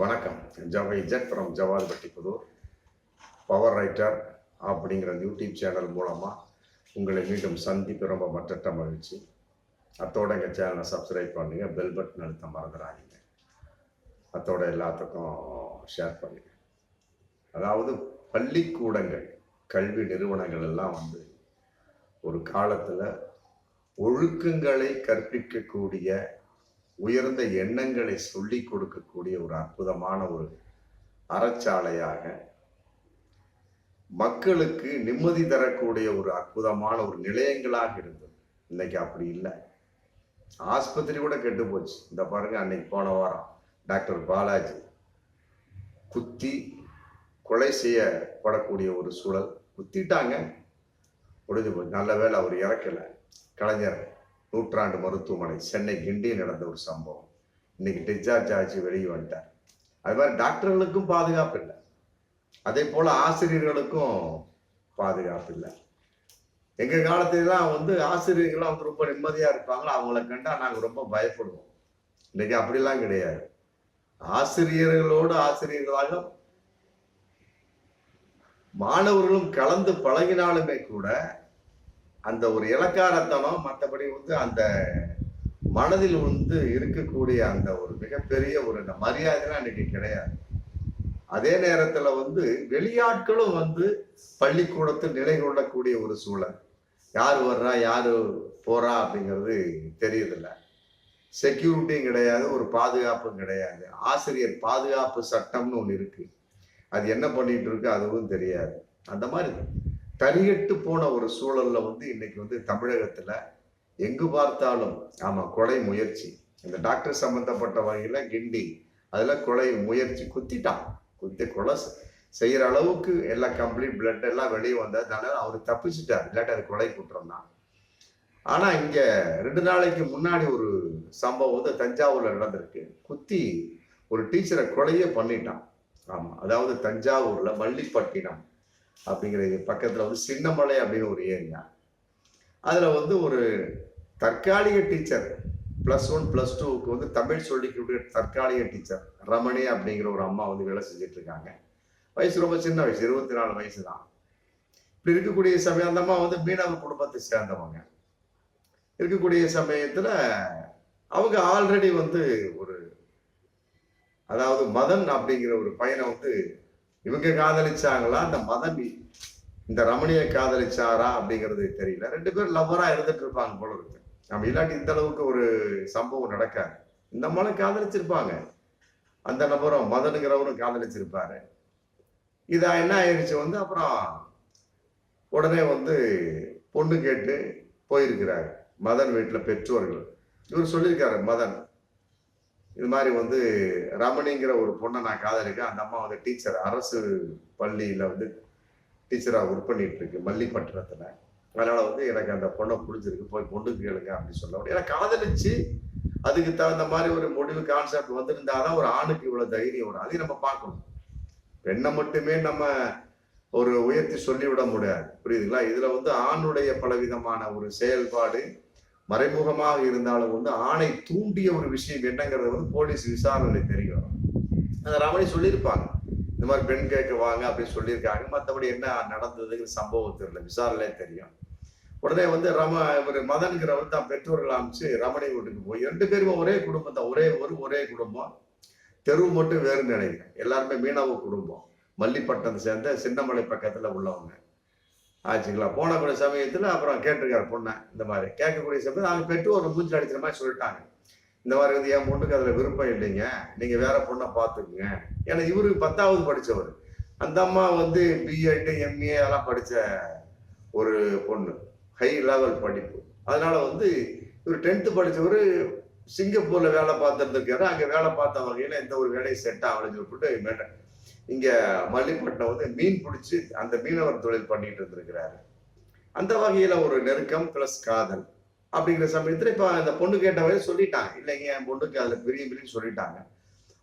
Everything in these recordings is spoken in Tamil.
வணக்கம். Jawahar from Jawalpatti Puthur. Power writer அப்படிங்கிற யூடியூப் சேனல் மூலமாக உங்களை மீண்டும் சந்திப்பு ரொம்ப மற்ற மகிழ்ச்சி. அத்தோட எங்கள் சேனலை சப்ஸ்கிரைப் பண்ணுங்கள், பெல் பட்டன் அழுத்த மறந்துடாதீங்க. அத்தோட எல்லாத்துக்கும் ஷேர் பண்ணுங்க. அதாவது பள்ளிக்கூடங்கள், கல்வி நிறுவனங்கள் எல்லாம் ஒரு காலத்தில் ஒழுக்கங்களை கற்பிக்கக்கூடிய, உயர்ந்த எண்ணங்களை சொல்லி கொடுக்கக்கூடிய ஒரு அற்புதமான ஒரு அறச்சாலையாக, மக்களுக்கு நிம்மதி தரக்கூடிய ஒரு அற்புதமான ஒரு நிலையங்களாக இருந்தது. இன்னைக்கு அப்படி இல்லை. ஆஸ்பத்திரி கூட கெட்டு போச்சு. இந்த பாருங்க, அன்னைக்கு போன வாரம் டாக்டர் பாலாஜி குத்தி கொலை செய்யப்படக்கூடிய ஒரு சூழல். குத்திட்டாங்க, முடிஞ்சு போச்சு. நல்ல வேலை அவர் இறக்கல. கலைஞர் நூற்றாண்டு மருத்துவமனை சென்னை கிண்டியில் நடந்த ஒரு சம்பவம். இன்னைக்கு டிஸ்சார்ஜ் ஆச்சு, வெளியே வந்துட்டார். அது மாதிரி டாக்டர்களுக்கும் பாதுகாப்பு இல்லை, அதே போல ஆசிரியர்களுக்கும் பாதுகாப்பு இல்லை. எங்க காலத்திலாம் ஆசிரியர்கள்லாம் ரொம்ப நிம்மதியா இருப்பாங்களோ, அவங்கள கண்டா நாங்க ரொம்ப பயப்படுவோம். இன்னைக்கு அப்படிலாம் கிடையாது. ஆசிரியர்களோடு ஆசிரியர்களாக மாணவர்களும் கலந்து பழகினாலுமே கூட அந்த ஒரு இலக்காரத்தனம், மற்றபடி அந்த மனதில் இருக்கக்கூடிய அந்த ஒரு மிகப்பெரிய ஒரு மரியாதைலாம் இன்னைக்கு கிடையாது. அதே நேரத்துல வெளியாட்களும் பள்ளிக்கூடத்தில் நிலை கொள்ளக்கூடிய ஒரு சூழல். யாரு வர்றா யாரு போறா அப்படிங்கிறது தெரியுதில்ல. செக்யூரிட்டியும் கிடையாது, ஒரு பாதுகாப்பும் கிடையாது. ஆசிரியர் பாதுகாப்பு சட்டம்னு ஒண்ணு இருக்கு, அது என்ன பண்ணிட்டு இருக்கு அதுவும் தெரியாது. அந்த மாதிரி தனியட்டு போன ஒரு சூழல்ல இன்னைக்கு தமிழகத்துல எங்கு பார்த்தாலும் கொலை முயற்சி. இந்த டாக்டர் சம்பந்தப்பட்ட வகையில கிண்டி அதுல கொலை முயற்சி, குத்தி கொலை செய்யற அளவுக்கு எல்லாம் கம்ப்ளீட் பிளட் எல்லாம் வெளியே வந்ததுனால அவரு தப்பிச்சுட்டார். இல்லாட்டி அது கொலை குற்றம் தான். ஆனா இங்க 2 நாளைக்கு முன்னாடி ஒரு சம்பவம் தஞ்சாவூர்ல நடந்திருக்கு. குத்தி ஒரு டீச்சரை கொலையே பண்ணிட்டான். அதாவது தஞ்சாவூர்ல மல்லிப்பட்டினம் அப்படிங்கிற பக்கத்துல சின்னமலை அப்படின்னு ஒரு ஏரியா. அதுல ஒரு தற்காலிக டீச்சர் +1 +2க்கு தமிழ் சொல்லிக்கூடிய தற்காலிக டீச்சர் ரமணி அப்படிங்கிற ஒரு அம்மா வேலை செஞ்சுட்டு இருக்காங்க. வயசு ரொம்ப சின்ன வயசு, 24 வயசு தான். இப்படி இருக்கக்கூடிய சமயம் அந்த அம்மா மீனவ குடும்பத்தை சேர்ந்தவங்க. இருக்கக்கூடிய சமயத்துல அவங்க ஆல்ரெடி ஒரு அதாவது மதன் அப்படிங்கிற ஒரு பையனை இவங்க காதலிச்சாங்களா, அந்த மதன் இந்த ரமணியை காதலிச்சாரா அப்படிங்கிறது தெரியல. 2 பேரும் லவ்வரா இருந்துட்டு இருப்பாங்க போல இருக்கு. நம்ம இல்லாட்டி இந்த அளவுக்கு ஒரு சம்பவம் நடக்காது. இந்த மலை காதலிச்சிருப்பாங்க, அந்த நபரும் மதனுங்கிறவரும் காதலிச்சிருப்பாரு. இதா என்ன ஆயிடுச்சு, அப்புறம் உடனே பொண்ணு கேட்டு போயிருக்கிறாரு மதன் வீட்டுல பெற்றோர்கள். இவர் சொல்லியிருக்காரு, மதன் இது மாதிரி ரமணிங்கிற ஒரு பொண்ணை நான் காதலிக்கேன். அந்த அம்மா டீச்சர், அரசு பள்ளியில டீச்சரா ஒர்க் பண்ணிட்டு இருக்கு மல்லிப்பட்டினத்துல. அதனால எனக்கு அந்த பொண்ணை பிடிச்சிருக்கு, போய் பொண்ணு கேளுங்க அப்படின்னு சொல்ல. ஏன்னா காதலிச்சு அதுக்கு தகுந்த மாதிரி ஒரு முடிவு கான்செப்ட் வந்திருந்தாதான் ஒரு ஆணுக்கு இவ்வளவு தைரியம் வரும். அதையும் நம்ம பார்க்கணும். பெண்ணை மட்டுமே நம்ம ஒரு உயர்த்தி சொல்லிவிட முடியாது, புரியுதுங்களா? இதுல ஆணுடைய பலவிதமான ஒரு செயல்பாடு மறைமுகமாக இருந்தாலும் ஆணை தூண்டிய ஒரு விஷயம் என்னங்கிறது போலீஸ் விசாரணை தெரியும். அந்த ரமணி சொல்லியிருப்பாங்க, இந்த மாதிரி பெண் கேட்க வாங்க அப்படின்னு சொல்லியிருக்காங்க. மற்றபடி என்ன நடந்ததுங்கிற சம்பவம் தெரியல, விசாரணை தெரியும். உடனே இவர் மதன்கிறவர் தான் பெற்றோர்கள் அமைச்சு ரமணி வீட்டுக்கு போய் 2 பேருமே ஒரே குடும்பம் தான், ஒரே குடும்பம், தெருவு மட்டும் வேறு நினைக்கிறேன். எல்லாருமே மீனவ குடும்பம், மல்லிப்பட்டினத்தை சேர்ந்த சின்னமலை பக்கத்துல உள்ளவங்க ஆச்சுங்களா. போனக்கூடிய சமயத்துல அப்புறம் கேட்டிருக்காரு பொண்ணை. இந்த மாதிரி கேட்கக்கூடிய சமயத்தில் அவங்க பெற்றோர் மூஞ்சி அடிக்கிற மாதிரி சொல்லிட்டாங்க, இந்த மாதிரி என் பொண்ணுக்கு அதுல விருப்பம் இல்லைங்க, நீங்க வேற பொண்ணை பார்த்துக்குங்க. ஏன்னா இவரு 10வது படிச்சவர், அந்த அம்மா பிஎட் MA அதெல்லாம் படிச்ச ஒரு பொண்ணு, ஹை லெவல் படிப்பு. அதனால இவர் 10th படிச்சவர், சிங்கப்பூர்ல வேலை பார்த்துருந்துருக்காரு. அங்க வேலை பார்த்த வகையில எந்த ஒரு வேலையை செட் ஆகலைன்னு சொல்லிட்டு இங்க மல்லிப்பட்டினம் மீன் பிடிச்சி அந்த மீனவர் தொழில் பண்ணிட்டு இருந்திருக்கிறாரு. அந்த வகையில ஒரு நெருக்கம் பிளஸ் காதல் அப்படிங்கிற சமயத்துல இப்ப அந்த பொண்ணு கேட்டவரை சொல்லிட்டாங்க, இல்லைங்க என் பொண்ணுக்கு அதுல பிரியும் சொல்லிட்டாங்க.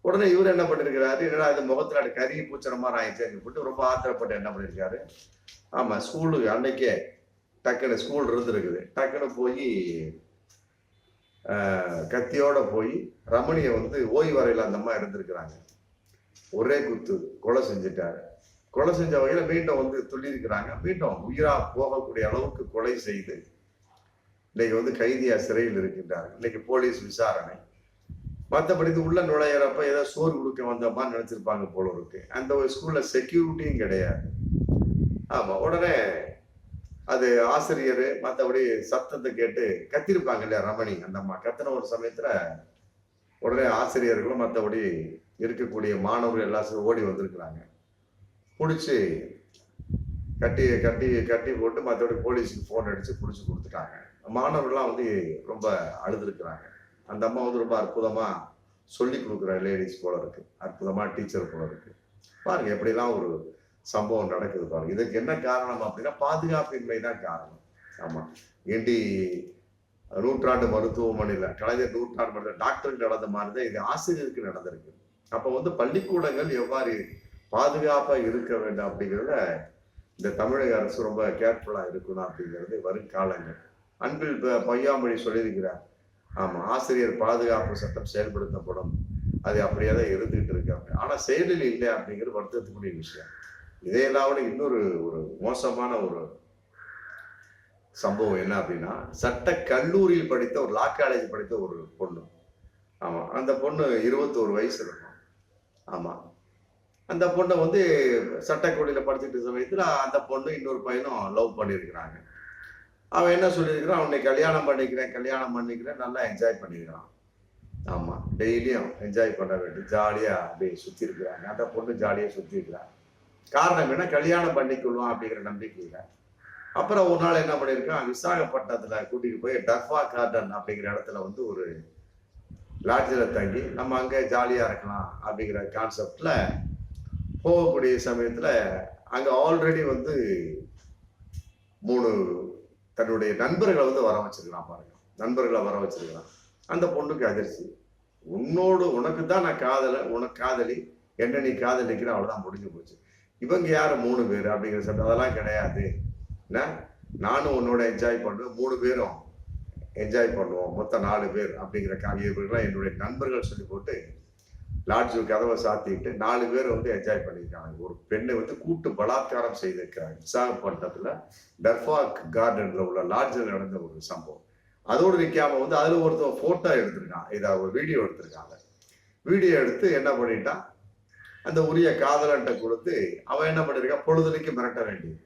உடனே இவர் என்ன பண்ணிருக்கிறாரு, என்னடா இது முகத்துல கறி பூச்சற மாதிரி ஆயிடுச்சு போட்டு ரொம்ப ஆத்திரப்பட்டு என்ன பண்ணிருக்காரு, ஸ்கூலுக்கு அன்னைக்கே டக்குன்னு ஸ்கூல் இருந்திருக்குது, டக்குன்னு போய் கத்தியோட போய் ரமணியை ஓய்வு வரையில அந்த அம்மா இருந்திருக்கிறாங்க. ஒரே குத்து கொலை செஞ்சுட்டாரு. கொலை செஞ்ச வகையில மீண்டும் வந்து துள்ளியிருக்கிறாங்க. மீண்டும் உயிரா போகக்கூடிய அளவுக்கு கொலை செய்து இன்னைக்கு வந்து கைதியா சிறையில் இருக்கின்றார். இன்னைக்கு போலீஸ் விசாரணை. மற்றபடி உள்ள நுழையிறப்ப ஏதோ சோறு கொடுக்க வந்த மாதிரி நினைச்சிருப்பாங்க போல இருக்கு. அந்த ஒரு ஸ்கூல்ல செக்யூரிட்டியும் கிடையாது. ஆமா, உடனே அது ஆசிரியர் மற்றபடி சத்தத்தை கேட்டு கத்திருப்பாங்க இல்லையா ரமணி, அந்த அம்மா கத்தின ஒரு சமயத்துல உடனே ஆசிரியர்களும் மற்றபடி இருக்கக்கூடிய மாணவர்கள் எல்லாரும் ஓடி வந்திருக்கிறாங்க. பிடிச்சி கட்டி கட்டி கட்டி போட்டு மற்றபடி போலீஸுக்கு ஃபோன் அடிச்சு பிடிச்சி கொடுத்துட்டாங்க. மாணவர்கள்லாம் வந்து ரொம்ப அழுதுருக்குறாங்க. அந்த அம்மா வந்து ரொம்ப அற்புதமா சொல்லி கொடுக்குற லேடிஸ் போல இருக்கு, அற்புதமா டீச்சர் போல இருக்கு. பாருங்க எப்படிலாம் ஒரு சம்பவம் நடக்குது பாருங்க. இதுக்கு என்ன காரணம் அப்படின்னா பாதுகாப்பின்மை தான் காரணம். ஆமா, ஏண்டி நூற்றாண்டு மருத்துவமனையில கலைஞர் நூற்றாண்டு மருத்துவ டாக்டருக்கு நடந்த மாதிரி தான் இது ஆசிரியருக்கு நடந்திருக்கு. அப்ப வந்து பள்ளிக்கூடங்கள் எவ்வாறு பாதுகாப்பா இருக்க வேண்டும் அப்படிங்கிறத இந்த தமிழக அரசு ரொம்ப கேர்ஃபுல்லா இருக்கணும் அப்படிங்கிறது வருங்காலங்கள். அன்பில் பொய்யாமொழி சொல்லியிருக்கிறார். ஆமா, ஆசிரியர் பாதுகாப்பு சட்டம் செயல்படுத்தப்படும், அது அப்படியே தான் இருந்துகிட்டு இருக்காங்க. ஆனா செயலில் இல்லை அப்படிங்கிறது வருத்தத்துக்குரிய விஷயம். இதையெல்லாம் விட இன்னொரு ஒரு மோசமான ஒரு சம்பவம் என்ன அப்படின்னா, சட்ட கல்லூரியில் படித்த ஒரு லா காலேஜ் படித்த ஒரு பொண்ணு. ஆமா, அந்த பொண்ணு 21 வயசு இருக்கும். ஆமா, அந்த பொண்ணை வந்து சட்டக்கல்லூரியில படிச்சுட்டு சமயத்துல அந்த பொண்ணு இன்னொரு பையனும் லவ் பண்ணியிருக்கிறாங்க. அவன் என்ன சொல்லியிருக்கிறான், அவனை கல்யாணம் பண்ணிக்கிறேன் நல்லா என்ஜாய் பண்ணியிருக்கிறான். ஆமா, டெய்லியும் என்ஜாய் பண்ண வேண்டும், ஜாலியா அப்படியே சுத்தி இருக்கிறாங்க. அந்த பொண்ணு ஜாலியா சுத்தி இருக்கிறான். காரணம் என்ன, கல்யாணம் பண்ணிக்கொள்வான் அப்படிங்கிற நம்பிக்கையில. அப்புறம் ஒரு நாள் என்ன பண்ணியிருக்கான், விசாகப்பட்டினத்துல கூட்டிட்டு போய் டர்ஃபா கார்டன் அப்படிங்கிற இடத்துல வந்து ஒரு லாட்ஜில் தங்கி நம்ம அங்கே ஜாலியா இருக்கலாம் அப்படிங்கிற கான்செப்ட்ல போகக்கூடிய சமயத்துல அங்க ஆல்ரெடி வந்து 3 தன்னுடைய நண்பர்களை வந்து வர வச்சிருக்கிறான் பாருங்க. நண்பர்களை வர வச்சிருக்கிறான். அந்த பொண்ணுக்கு அதிர்ச்சி. உனக்கு தான் நான் உனக்கு காதலி, என்ன நீ காதலிக்கிற, அவ்வளவுதான், முடிஞ்சு போச்சு. இவங்க யாரு 3 பேர் அப்படிங்கிற சட்டம் அதெல்லாம் கிடையாது. நானும் உன்னோட என்ஜாய் பண்ணுவேன், 3 பேரும் என்ஜாய் பண்ணுவோம், மொத்தம் 4 பேர் அப்படிங்கிற காவியெல்லாம் என்னுடைய நண்பர்கள் சொல்லி போட்டு லாட்ஜு கதவை சாத்திட்டு 4 பேர் வந்து என்ஜாய் பண்ணியிருக்காங்க. ஒரு பெண்ணை வந்து கூட்டு பலாத்காரம் செய்திருக்கிறாங்க விசாகப்பட்டினத்துல டர்ஃபாக் கார்டன்ல உள்ள லாட்ஜில் நடந்த ஒரு சம்பவம். அதோடு நிற்காம வந்து அதுல ஒருத்தர் போட்டோ எடுத்திருக்கான், இதை ஒரு வீடியோ எடுத்திருக்காங்க. வீடியோ எடுத்து என்ன பண்ணிட்டான், அந்த உரிய காதலன்ட்ட கொடுத்து அவன் என்ன பண்ணிருக்கான், பொழுதுனைக்கு மிரட்ட வேண்டியது.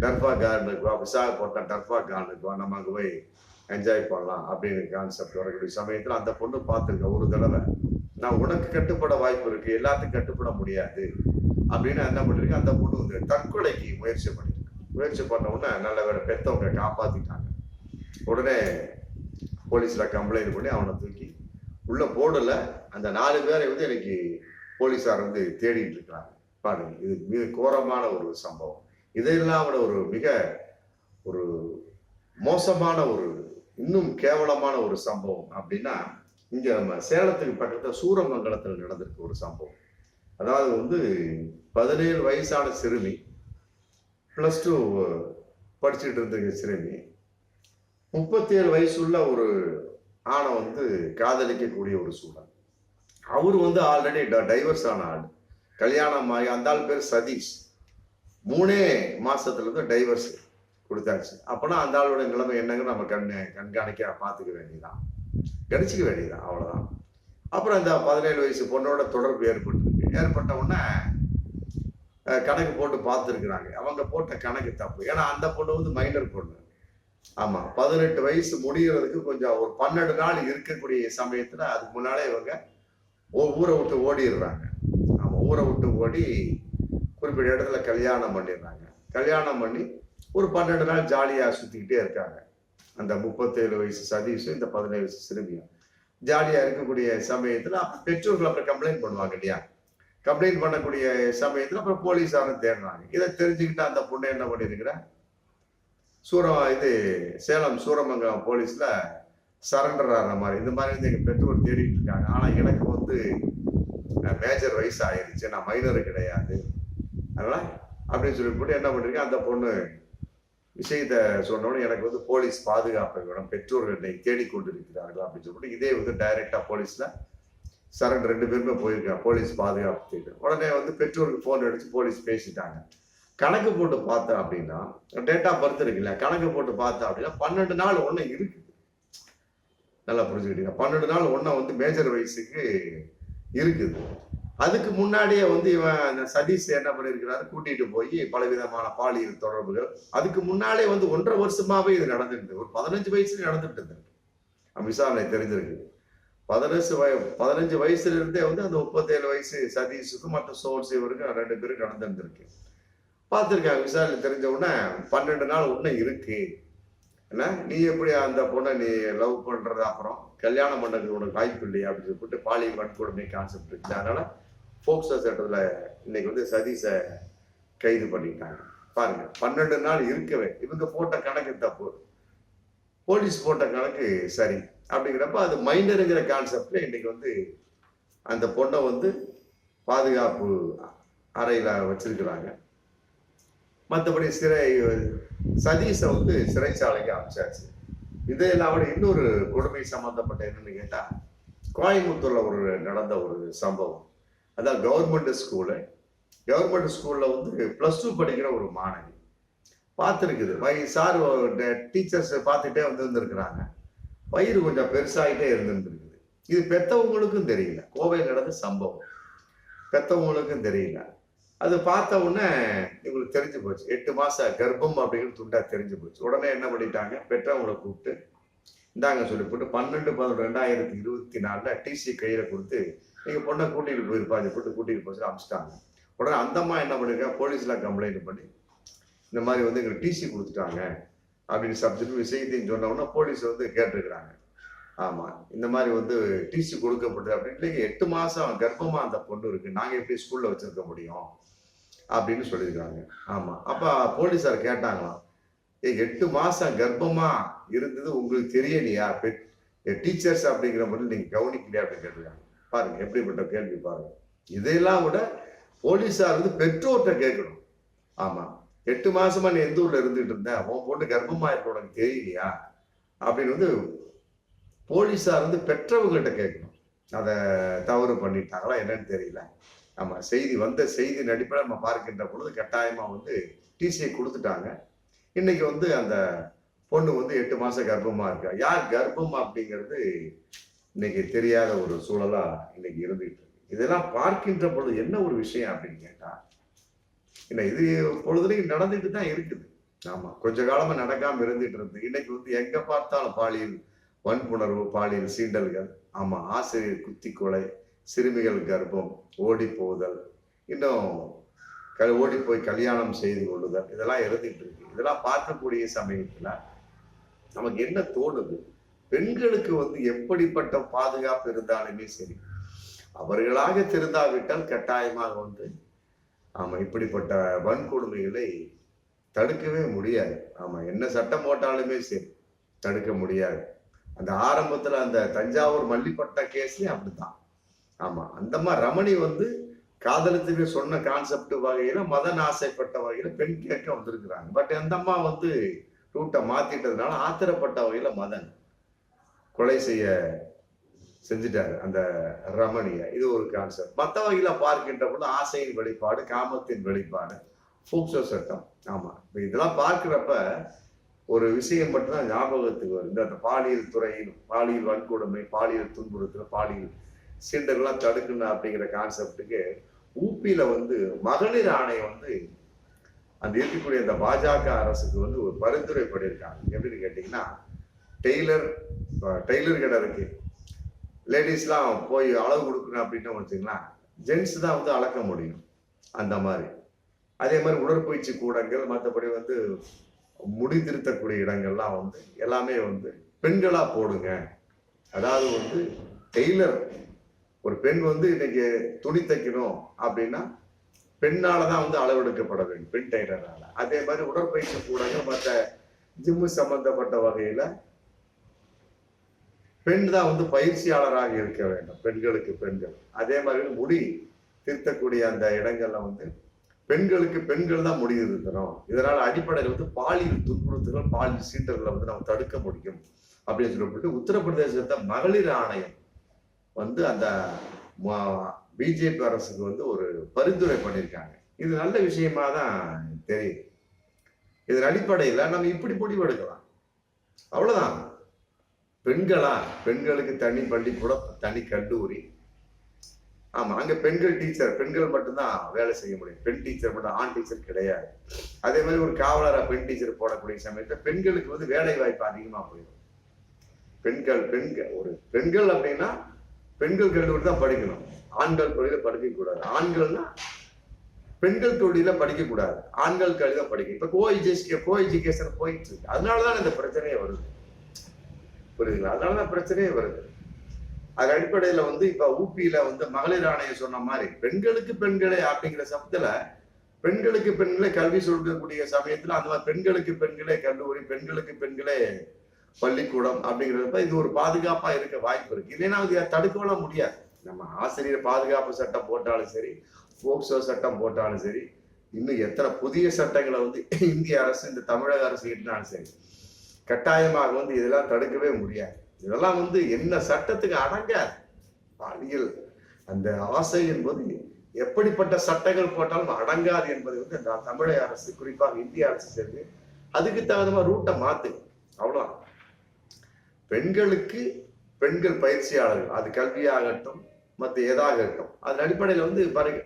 டர்ஃபா கார்டனுக்கு வா, விசாகப்பட்டினம் டர்ஃபா கார்டனுக்கு வா, நம்ம அங்கே போய் என்ஜாய் பண்ணலாம் அப்படின்னு கான்செப்ட் வரக்கூடிய சமயத்துல அந்த பொண்ணு பார்த்துருக்க ஒரு தடவை, நான் உனக்கு கட்டுப்பட வாய்ப்பு இருக்கு, எல்லாத்துக்கும் கட்டுப்பட முடியாது அப்படின்னு என்ன பண்ணிருக்கு, அந்த பொண்ணு வந்து தற்கொலைக்கு முயற்சி பண்ணிருக்கு. முயற்சி பண்ண உடனே நல்ல வேலை பெத்தவங்க காப்பாத்திட்டாங்க. உடனே போலீஸ்ல கம்ப்ளைண்ட் பண்ணி அவனை தூக்கி உள்ள போடல. அந்த 4 பேரை வந்து எனக்கு போலீஸார் வந்து தேடிட்டு இருக்கிறாங்க. பாருங்க, இது மிக கோரமான ஒரு சம்பவம். இதெல்லாம் ஒரு மோசமான ஒரு இன்னும் கேவலமான ஒரு சம்பவம் அப்படின்னா, இங்க நம்ம சேலத்துக்கு பக்கத்துல சூரமங்கலத்துல நடந்திருக்கு ஒரு சம்பவம். அதாவது வந்து 17 வயசான சிறுமி, +2 படிச்சுட்டு இருந்த சிறுமி 37 வயசுள்ள ஒரு ஆணை வந்து காதலிக்கக்கூடிய ஒரு சூழல். அவரு வந்து ஆல்ரெடி டைவர்ஸ் ஆன ஆள், கல்யாணம் ஆகி, அந்த ஆள் பேர் சதீஷ். 3 மாசத்துல இருந்து டைவர்ஸ் கொடுத்தாச்சு. அப்பனா அந்த ஆளோட நிலைமை என்னங்க நம்ம கண்காணிக்க பார்த்துக்க வேண்டியதான், கணிச்சிக்க வேண்டியதான், அவ்வளவுதான். அப்புறம் இந்த 17 வயசு பொண்ணோட தொடர்பு ஏற்பட்ட உடனே கணக்கு போட்டு பார்த்துருக்குறாங்க. அவங்க போட்ட கணக்கு தப்பு. ஏன்னா அந்த பொண்ணு வந்து மைனர் பொண்ணு. ஆமா, 18 வயசு முடிகிறதுக்கு கொஞ்சம் ஒரு 12 நாள் இருக்கக்கூடிய சமயத்துல அதுக்கு முன்னாலே இவங்க ஊரை விட்டு ஓடிடுறாங்க. ஆமா, ஊரை விட்டு ஓடி குறிப்பிட்ட இடத்துல கல்யாணம் பண்ணிடுறாங்க. கல்யாணம் பண்ணி ஒரு 12 நாள் ஜாலியா சுத்திக்கிட்டே இருக்காங்க. அந்த 37 வயசு சதீஷ், இந்த 17 வயசு சிறுமியும் ஜாலியா இருக்கக்கூடிய சமயத்துல பெற்றோர்கள் அப்புறம் கம்ப்ளைண்ட் பண்ணுவாங்க இல்லையா. கம்ப்ளைண்ட் பண்ணக்கூடிய சமயத்துல அப்புறம் போலீஸாரும் தேடுறாங்க. இதை தெரிஞ்சுக்கிட்டு அந்த பொண்ணு என்ன பண்ணிருக்கிற, சேலம் சூரமங்கலம் போலீஸ்ல சரண்டர் ஆகிற மாதிரி, இந்த மாதிரி வந்து எங்க பெற்றோர் தேடிட்டு இருக்காங்க. ஆனா எனக்கு வந்து மேஜர் வயசு ஆயிடுச்சு, நான் மைனர் கிடையாது, அதனால அப்படின்னு சொல்லி போட்டு என்ன பண்ணிருக்கேன், அந்த பொண்ணு விஷயத்த சொன்னோன்னு எனக்கு வந்து போலீஸ் பாதுகாப்பு வேணும், பெற்றோர்கள் என்னை தேடிக்கொண்டிருக்கிறார்கள் அப்படின்னு சொல்லிட்டு இதே வந்து டைரக்டா போலீஸ்ல சரண் 2 பேருமே போயிருக்காங்க போலீஸ் பாதுகாப்பு. உடனே வந்து பெற்றோருக்கு போன் அடிச்சு போலீஸ் பேசிட்டாங்க. கணக்கு போட்டு பார்த்தேன் அப்படின்னா டேட் ஆஃப் பர்த் இருக்கு இல்லையா, கணக்கு போட்டு பார்த்தேன் அப்படின்னா 12 நாள் ஒண்ணு இருக்குது. நல்லா புரிஞ்சுக்கிட்டீங்க. 12 நாள் ஒண்ண வந்து மேஜர் வயசுக்கு இருக்குது. அதுக்கு முன்னாடியே வந்து இவன் சதீஷ் என்ன பண்ணிருக்கிறாரு, கூட்டிட்டு போய் பலவிதமான பாலியல் தொடர்புகள். அதுக்கு முன்னாலே வந்து 1.5 வருஷமாவே இது நடந்துட்டு, ஒரு 15 வயசுல நடந்துட்டு இருந்திருக்கு. விசாரணை தெரிஞ்சிருக்கு. 15 வயசுல இருந்தே வந்து அந்த 37 வயசு சதீஷுக்கும் மற்ற சோர்ஸ் இவருக்கும் 2 பேரும் நடந்துருக்கு. பார்த்துருக்காங்க. விசாரணை தெரிஞ்ச உடனே 12 நாள் ஒண்ணு இருக்கு. என்ன நீ எப்படி அந்த பொண்ணை நீ லவ் பண்றது, அப்புறம் கல்யாணம் பண்ணது உனக்கு வாய்ப்பு இல்லையா அப்படின்னு சொல்லிட்டு பாலியல் வன்கொடுமை கான்செப்ட் இருக்கு. அதனால போக்சோ சட்டத்துல இன்னைக்கு வந்து சதீஷை கைது பண்ணிட்டாங்க. பாருங்க, 12 நாள் இருக்கவே இவங்க போட்ட கணக்கு தப்பு, போலீஸ் போட்ட கணக்கு சரி அப்படிங்கிறப்ப அது மைண்டருங்கிற கான்செப்ட்ல இன்னைக்கு வந்து அந்த பொண்ணை வந்து பாதுகாப்பு அறையில வச்சிருக்கிறாங்க. மற்றபடி சதீஷை வந்து சிறைச்சாலைக்கு அமைச்சாச்சு. இதையெல்லாம் விட இன்னொரு கொடுமை சம்பந்தப்பட்ட என்னன்னு கேட்டா, கோயம்புத்தூர்ல நடந்த ஒரு சம்பவம். அதான் கவர்மெண்ட் ஸ்கூல்ல வந்து +2 படிக்கிற ஒரு மாணவி பார்த்துருக்குது. சார் டீச்சர்ஸ் பார்த்துட்டே வந்துருந்துருக்குறாங்க. வயிறு கொஞ்சம் பெருசாகிட்டே இருந்துருக்குது. இது பெத்தவங்களுக்கும் தெரியல. கோவையில் நடந்த சம்பவம், பெத்தவங்களுக்கும் தெரியல. அது பார்த்த உடனே இவங்களுக்கு தெரிஞ்சு போச்சு, 8 மாச கர்ப்பம் அப்படிங்கிற துண்டா தெரிஞ்சு போச்சு. உடனே என்ன பண்ணிட்டாங்க, பெற்றவங்களை கூப்பிட்டு இந்தாங்க சொல்லி போட்டு 12/11/2024 டிசி கையில கொடுத்து நீங்க பொண்ணை கூட்டிட்டு போயிருப்பாங்க போட்டு கூட்டிட்டு போச்சு அமிச்சிட்டாங்க. உடனே அந்த அம்மா என்ன பண்ணிருக்காங்க, போலீஸ்ல கம்ப்ளைண்ட் பண்ணி இந்த மாதிரி வந்து எங்களுக்கு டிசி கொடுத்துட்டாங்க அப்படின்னு சப்ஜெக்ட் விஷயத்தையும் சொன்ன உடனே போலீஸ் வந்து கேட்டிருக்கிறாங்க. ஆமா, இந்த மாதிரி வந்து டிசி கொடுக்கப்பட்டது அப்படின்னு. 8 மாசம் கர்ப்பமா அந்த பொண்ணு இருக்கு, நாங்க எப்படி ஸ்கூல்ல வச்சிருக்க முடியும் அப்படின்னு சொல்லியிருக்காங்க. ஆமா, அப்ப போலீஸார் கேட்டாங்களாம், 8 மாசம் கர்ப்பமா இருந்தது உங்களுக்கு தெரியலையா, டீச்சர்ஸ் அப்படிங்கிற மாதிரி நீங்க கவனிக்கலையா அப்படின்னு கேட்டிருக்காங்க. பாருங்க எப்படிப்பட்ட கேள்வி பாருங்க. இதையெல்லாம் விட போலீஸார் வந்து பெற்றோர்கிட்ட கேட்கணும். ஆமா, 8 மாசமா நீ எந்த ஊர்ல இருந்துட்டு இருந்த, உன் பொண்ணு கர்ப்பமா இருக்க உனக்கு தெரியலையா அப்படின்னு வந்து போலீஸார் வந்து பெற்றவங்கள்ட்ட கேட்கணும். அதை தவறு பண்ணிட்டாங்களா என்னன்னு தெரியல. ஆமா, செய்தி அடிப்படையில் நம்ம பார்க்கின்ற பொழுது கட்டாயமா வந்து டிசியை கொடுத்துட்டாங்க. இன்னைக்கு வந்து அந்த பொண்ணு வந்து 8 மாசம் கர்ப்பமா இருக்கா. யார் கர்ப்பம் அப்படிங்கிறது இன்னைக்கு தெரியாத ஒரு சூழலா இன்னைக்கு இருந்துட்டு இருக்கு. இதெல்லாம் பார்க்கின்ற பொழுது என்ன ஒரு விஷயம் அப்படின்னு கேட்டா, இது பொழுதுலையும் நடந்துட்டு தான் இருக்குது. ஆமா, கொஞ்ச காலமா நடக்காம இருந்துட்டு இருந்து இன்னைக்கு வந்து எங்க பார்த்தாலும் பாலியல் வன்புணர்வு, பாலியல் சீண்டல்கள், ஆமா, ஆசிரியர் குத்தி கொலை, சிறுமிகள் கர்ப்பம், ஓடி போதல், இன்னும் ஓடி போய் கல்யாணம் செய்து கொள்ளுதல், இதெல்லாம் இருந்துட்டு இருக்கு. இதெல்லாம் பார்க்கக்கூடிய சமயத்துல நமக்கு என்ன தோணுது, பெண்களுக்கு வந்து எப்படிப்பட்ட பாதுகாப்பு இருந்தாலுமே சரி, அவர்களாக திருந்தாவிட்டால் கட்டாயமாக வந்து ஆமா இப்படிப்பட்ட வன்கொடுமைகளை தடுக்கவே முடியாது. ஆமா, என்ன சட்டம் போட்டாலுமே சரி தடுக்க முடியாது. அந்த ஆரம்பத்துல அந்த தஞ்சாவூர் மல்லிப்பட்ட கேஸ்லயும் அப்படித்தான். ஆமா, அந்த மாதிரி ரமணி வந்து காதலத்துக்கு சொன்ன கான்செப்ட் வகையில மதன் ஆசைப்பட்ட வகையில பெண் கேட்க வந்திருக்கிறாங்க. பட் அந்த அம்மா வந்து ரூட்டை மாத்திட்டதுனால ஆத்திரப்பட்ட வகையில மதன் கொலை செஞ்சுட்டாரு அந்த ரமணிய. இது ஒரு கான்செப்ட். மற்ற வகையில பார்க்கின்ற பொழுது ஆசையின் வெளிப்பாடு, காமத்தின் வெளிப்பாடு, போக்சோ சட்டம். ஆமா, இதெல்லாம் பார்க்கிறப்ப ஒரு விஷயம் மட்டும்தான் ஞாபகத்துக்கு வருது. அந்த பாலியல் துறையில் பாலியல் வன்கொடுமை, பாலியல் துன்புறுத்தல், பாலியல் சீண்டர்லாம் தடுக்கணும் அப்படிங்கிற கான்செப்டுக்கு ஊபியில வந்து மகளிர் ஆணையம் வந்து அந்த இருக்கக்கூடிய அந்த பாஜக அரசுக்கு வந்து ஒரு பரிந்துரை பண்ணியிருக்காங்க. எப்படின்னு கேட்டீங்கன்னா, டெய்லர் கடை இருக்கு, லேடிஸ்லாம் போய் அளவு கொடுக்கணும் அப்படின்னு வச்சுங்களா, ஜென்ஸ் தான் வந்து அளக்க முடியும். அந்த மாதிரி அதே மாதிரி உடற்பயிற்சி கூடங்கள், மற்றபடி வந்து முடி திருத்தக்கூடிய இடங்கள்லாம் வந்து எல்லாமே வந்து பெண்களா போடுங்க. அதாவது வந்து டெய்லர், ஒரு பெண் வந்து இன்னைக்கு துணி தைக்கணும் அப்படின்னா பெண்ணாலதான் வந்து அளவெடுக்கப்பட வேண்டும், பெண் டெய்லரால. அதே மாதிரி உடற்பயிற்சி கூடங்கள், மற்ற ஜிம்மு சம்பந்தப்பட்ட வகையில பெண் தான் வந்து பயிற்சியாளராக இருக்க வேண்டும், பெண்களுக்கு பெண்கள். அதே மாதிரி முடி திருத்தக்கூடிய அந்த இடங்கள்ல வந்து பெண்களுக்கு பெண்கள் தான் முடி திருத்தணும். இதனால அடிப்படையில் வந்து பாலியல் துன்புறுத்தல்கள், பாலியல் சீண்டல்களை வந்து நம்ம தடுக்க முடியும் அப்படின்னு சொல்லப்பட்டு உத்தரப்பிரதேசத்தை மகளிர் ஆணையம் வந்து அந்த பிஜேபி அரசுக்கு வந்து ஒரு பரிந்துரை பண்ணியிருக்காங்க. இது நல்ல விஷயமா தான் தெரியுது. இதன் அடிப்படையில் நம்ம இப்படி முடிவு எடுக்கலாம். அவ்வளவுதான். பெண்களுக்கு தனி பள்ளிக்கூடம், தனி கல்லூரி. ஆமா, அங்க பெண்கள் டீச்சர், பெண்கள் மட்டும்தான் வேலை செய்ய முடியும். பெண் டீச்சர் மட்டும், ஆண் டீச்சர் கிடையாது. அதே மாதிரி ஒரு காவலரா பெண் டீச்சர் போடக்கூடிய சமயத்தில் பெண்களுக்கு வந்து வேலை வாய்ப்பு அதிகமா போயிடும். பெண்கள் அப்படின்னா பெண்கள் கல்லூரி தான் படிக்கணும். ஆண்கள் தொழில படிக்க கூடாது. ஆண்கள்னா பெண்கள் தொழில படிக்க கூடாது, ஆண்கள் கல்வி தான் படிக்க. இப்ப கோ எஜுகேஷன் போயிட்டு இருக்கு. அதனாலதான் இந்த பிரச்சனையே வருது. புரியுதுங்களா? அதனாலதான் பிரச்சனையே வருது. அது அடிப்படையில வந்து இப்ப ஊபியில வந்து மகளிர் ஆணையம் சொன்ன மாதிரி பெண்களுக்கு பெண்களே அப்படிங்கிற சமயத்துல பெண்களுக்கு பெண்களே கல்வி சொல்லக்கூடிய சமயத்துல அந்த மாதிரி பெண்களுக்கு பெண்களே கல்லூரி, பெண்களுக்கு பெண்களே பள்ளிக்கூடம் அப்படிங்கிறப்ப இது ஒரு பாதுகாப்பா இருக்க வாய்ப்பு இருக்கு. இல்லைன்னா அது தடுக்கலாம் முடியாது. நம்ம ஆசிரியர் பாதுகாப்பு சட்டம் போட்டாலும் சரி, போக்சோ சட்டம் போட்டாலும் சரி, இன்னும் எத்தனை புதிய சட்டங்களை வந்து இந்திய அரசு, இந்த தமிழக அரசு இட்டாலும் சரி, கட்டாயமாக வந்து இதெல்லாம் தடுக்கவே முடியாது. இதெல்லாம் வந்து என்ன சட்டத்துக்கு அடங்காது. பாலியல் அந்த ஆசை என்பது எப்படிப்பட்ட சட்டங்கள் போட்டாலும் அடங்காது என்பது வந்து இந்த தமிழக அரசு, குறிப்பாக இந்திய அரசு சேர்ந்து அதுக்கு தகுந்த மாதிரி ரூட்டை மாத்து. அவ்வளவுதான். பெண்களுக்கு பெண்கள் பயிற்சியாளர்கள், அது கல்வியாகட்டும் மற்ற எதாகட்டும், அதன் அடிப்படையில் வந்து பாருங்க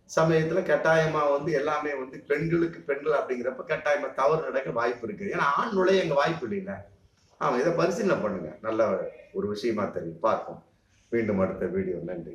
சமயத்துல கட்டாயமா வந்து எல்லாமே வந்து பெண்களுக்கு பெண்கள் அப்படிங்கிறப்ப கட்டாயமா தவறு நடக்க வாய்ப்பு இருக்கு. ஏன்னா ஆண் நுழைய அங்க வாய்ப்பு இல்லைல்ல. ஆமா, இதை பரிசீலனை பண்ணுங்க. நல்ல ஒரு விஷயமா தெரியும். பார்ப்போம் மீண்டும் அடுத்த வீடியோ. நன்றி.